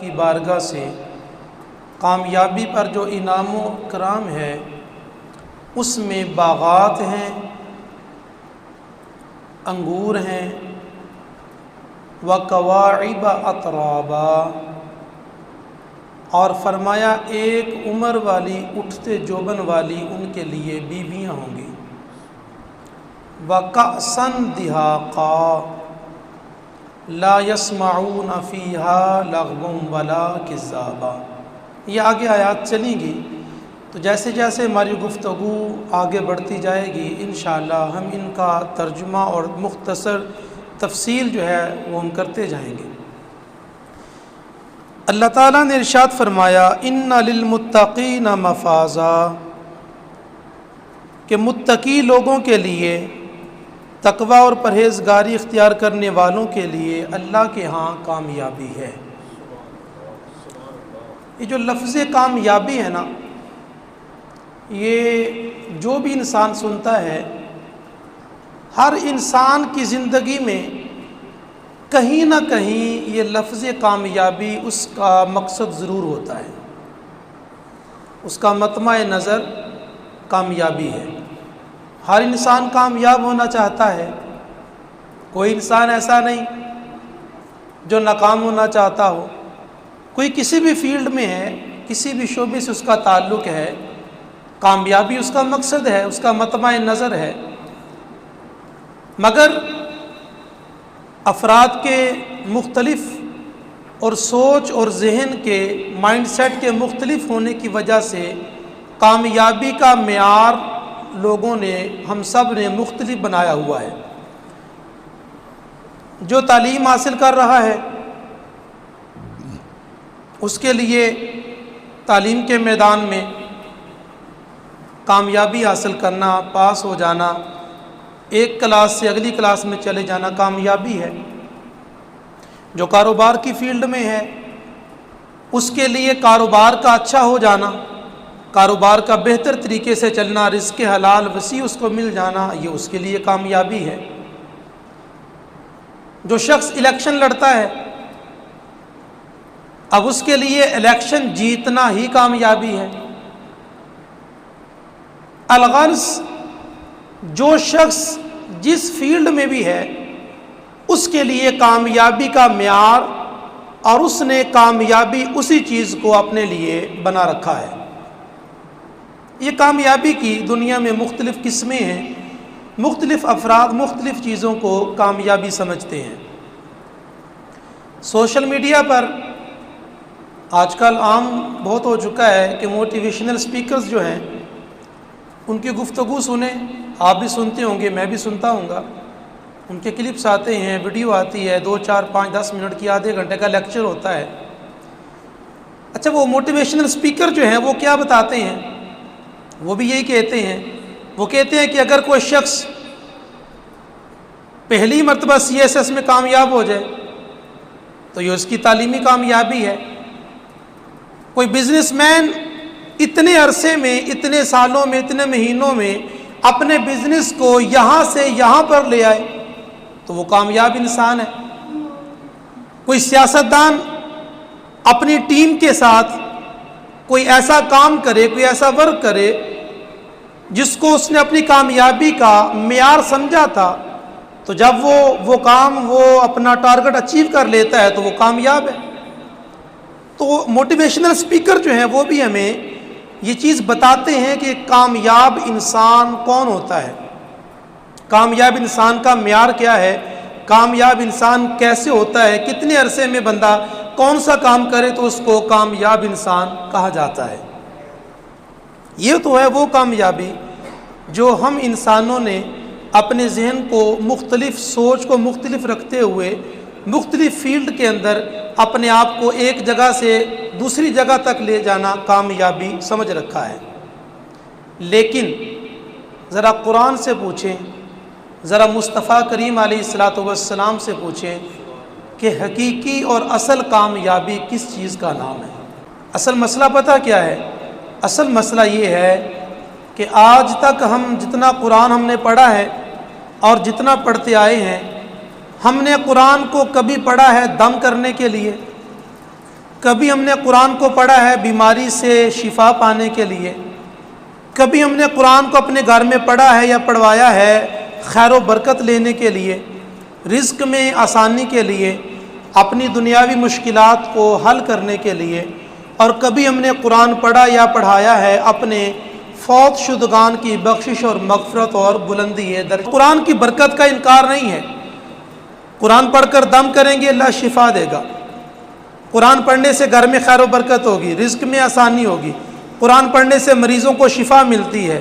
کی بارگاہ سے کامیابی پر جو انعام و کرام ہے اس میں باغات ہیں، انگور ہیں، وَكَوَاعِبَ أَتْرَابًا، اور فرمایا ایک عمر والی اٹھتے جوبن والی ان کے لیے بیویاں ہوں گی، وَكَأْسًا دِهَاقًا لا يسمعون فيها لغوا ولا كذابا۔ یہ آگے آیات چلیں گی تو جیسے جیسے ہماری گفتگو آگے بڑھتی جائے گی انشاءاللہ ہم ان کا ترجمہ اور مختصر تفصیل جو ہے وہ ہم کرتے جائیں گے۔ اللہ تعالیٰ نے ارشاد فرمایا ان للمتقین مفازا، کہ متقی لوگوں کے لیے، تقوی اور پرہیزگاری اختیار کرنے والوں کے لیے اللہ کے ہاں کامیابی ہے۔ یہ جو لفظ کامیابی ہے نا، یہ جو بھی انسان سنتا ہے، ہر انسان کی زندگی میں کہیں نہ کہیں یہ لفظ کامیابی اس کا مقصد ضرور ہوتا ہے، اس کا مطمع نظر کامیابی ہے۔ ہر انسان کامیاب ہونا چاہتا ہے، کوئی انسان ایسا نہیں جو ناکام ہونا چاہتا ہو۔ کوئی کسی بھی فیلڈ میں ہے، کسی بھی شعبے سے اس کا تعلق ہے، کامیابی اس کا مقصد ہے، اس کا مطمع نظر ہے، مگر افراد کے مختلف اور سوچ اور ذہن کے مائنڈ سیٹ کے مختلف ہونے کی وجہ سے کامیابی کا معیار لوگوں نے، ہم سب نے مختلف بنایا ہوا ہے۔ جو تعلیم حاصل کر رہا ہے اس کے لیے تعلیم کے میدان میں کامیابی حاصل کرنا، پاس ہو جانا، ایک کلاس سے اگلی کلاس میں چلے جانا کامیابی ہے۔ جو کاروبار کی فیلڈ میں ہے اس کے لیے کاروبار کا اچھا ہو جانا، کاروبار کا بہتر طریقے سے چلنا، رزق حلال وسیع اس کو مل جانا، یہ اس کے لیے کامیابی ہے۔ جو شخص الیکشن لڑتا ہے اب اس کے لیے الیکشن جیتنا ہی کامیابی ہے۔ الغرض جو شخص جس فیلڈ میں بھی ہے اس کے لیے کامیابی کا معیار اور اس نے کامیابی اسی چیز کو اپنے لیے بنا رکھا ہے۔ یہ کامیابی کی دنیا میں مختلف قسمیں ہیں، مختلف افراد مختلف چیزوں کو کامیابی سمجھتے ہیں۔ سوشل میڈیا پر آج کل عام بہت ہو چکا ہے کہ موٹیویشنل سپیکرز جو ہیں ان کی گفتگو سنیں، آپ بھی سنتے ہوں گے، میں بھی سنتا ہوں گا۔ ان کے کلپس آتے ہیں، ویڈیو آتی ہے، 2 4 5 10 منٹ کی، آدھے گھنٹے کا لیکچر ہوتا ہے۔ اچھا، وہ موٹیویشنل سپیکر جو ہیں وہ کیا بتاتے ہیں؟ وہ بھی یہی کہتے ہیں، وہ کہتے ہیں کہ اگر کوئی شخص پہلی مرتبہ CSS میں کامیاب ہو جائے تو یہ اس کی تعلیمی کامیابی ہے۔ کوئی بزنس مین اتنے عرصے میں، اتنے سالوں میں، اتنے مہینوں میں اپنے بزنس کو یہاں سے یہاں پر لے آئے تو وہ کامیاب انسان ہے۔ کوئی سیاستدان اپنی ٹیم کے ساتھ کوئی ایسا کام کرے، کوئی ایسا ورک کرے جس کو اس نے اپنی کامیابی کا معیار سمجھا تھا، تو جب وہ کام وہ اپنا ٹارگٹ اچیو کر لیتا ہے تو وہ کامیاب ہے۔ تو موٹیویشنل سپیکر جو ہیں وہ بھی ہمیں یہ چیز بتاتے ہیں کہ کامیاب انسان کون ہوتا ہے، کامیاب انسان کا معیار کیا ہے، کامیاب انسان کیسے ہوتا ہے، کتنے عرصے میں بندہ کون سا کام کرے تو اس کو کامیاب انسان کہا جاتا ہے۔ یہ تو ہے وہ کامیابی جو ہم انسانوں نے اپنے ذہن کو مختلف، سوچ کو مختلف رکھتے ہوئے مختلف فیلڈ کے اندر اپنے آپ کو ایک جگہ سے دوسری جگہ تک لے جانا کامیابی سمجھ رکھا ہے۔ لیکن ذرا قرآن سے پوچھیں، ذرا مصطفیٰ کریم علیہ الصلاۃ والسلام سے پوچھیں کہ حقیقی اور اصل کامیابی کس چیز کا نام ہے۔ اصل مسئلہ پتہ کیا ہے؟ اصل مسئلہ یہ ہے کہ آج تک ہم جتنا قرآن ہم نے پڑھا ہے اور جتنا پڑھتے آئے ہیں، ہم نے قرآن کو کبھی پڑھا ہے دم کرنے کے لیے؟ کبھی ہم نے قرآن کو پڑھا ہے بیماری سے شفا پانے کے لیے، کبھی ہم نے قرآن کو اپنے گھر میں پڑھا ہے یا پڑھوایا ہے خیر و برکت لینے کے لیے، رزق میں آسانی کے لیے، اپنی دنیاوی مشکلات کو حل کرنے کے لیے، اور کبھی ہم نے قرآن پڑھا یا پڑھایا ہے اپنے فوت شدگان کی بخشش اور مغفرت اور بلندی ہے درجہ۔ قرآن کی برکت کا انکار نہیں ہے، قرآن پڑھ کر دم کریں گے اللہ شفا دے گا، قرآن پڑھنے سے گھر میں خیر و برکت ہوگی، رزق میں آسانی ہوگی، قرآن پڑھنے سے مریضوں کو شفا ملتی ہے،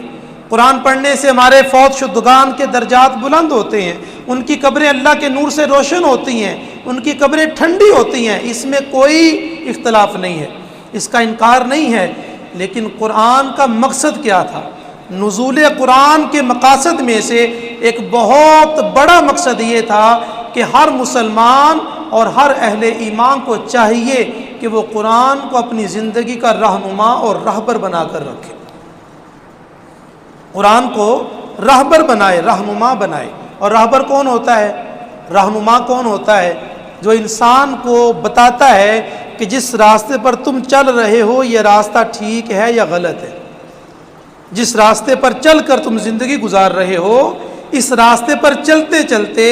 قرآن پڑھنے سے ہمارے فوت شدگان کے درجات بلند ہوتے ہیں، ان کی قبریں اللہ کے نور سے روشن ہوتی ہیں، ان کی قبریں ٹھنڈی ہوتی ہیں، اس میں کوئی اختلاف نہیں ہے، اس کا انکار نہیں ہے۔ لیکن قرآن کا مقصد کیا تھا؟ نزول قرآن کے مقاصد میں سے ایک بہت بڑا مقصد یہ تھا کہ ہر مسلمان اور ہر اہل ایمان کو چاہیے کہ وہ قرآن کو اپنی زندگی کا رہنما اور رہبر بنا کر رکھے، قرآن کو رہبر بنائے، رہنما بنائے۔ اور رہبر کون ہوتا ہے؟ رہنما کون ہوتا ہے؟ جو انسان کو بتاتا ہے کہ جس راستے پر تم چل رہے ہو یہ راستہ ٹھیک ہے یا غلط ہے، جس راستے پر چل کر تم زندگی گزار رہے ہو اس راستے پر چلتے چلتے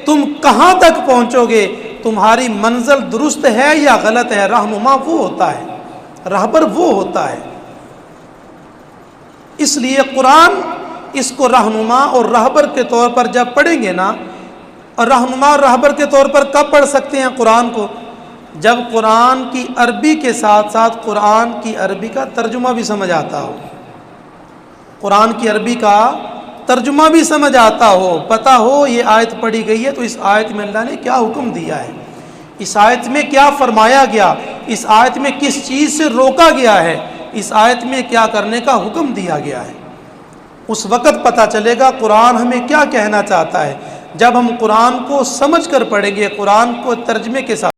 تم کہاں تک پہنچو گے، تمہاری منزل درست ہے یا غلط ہے۔ رہنما وہ ہوتا ہے، رہبر وہ ہوتا ہے۔ اس لیے قرآن اس کو رہنما اور رہبر کے طور پر جب پڑھیں گے نا، اور رہنما اور رہبر کے طور پر کب پڑھ سکتے ہیں قرآن کو؟ جب قرآن کی عربی کے ساتھ ساتھ قرآن کی عربی کا ترجمہ بھی سمجھ آتا ہو، قرآن کی عربی کا ترجمہ بھی سمجھ آتا ہو، پتہ ہو یہ آیت پڑھی گئی ہے تو اس آیت میں اللہ نے کیا حکم دیا ہے، اس آیت میں کیا فرمایا گیا، اس آیت میں کس چیز سے روکا گیا ہے، اس آیت میں کیا کرنے کا حکم دیا گیا ہے۔ اس وقت پتہ چلے گا قرآن ہمیں کیا کہنا چاہتا ہے۔ جب ہم قرآن کو سمجھ کر پڑھیں گے، قرآن کو ترجمے کے ساتھ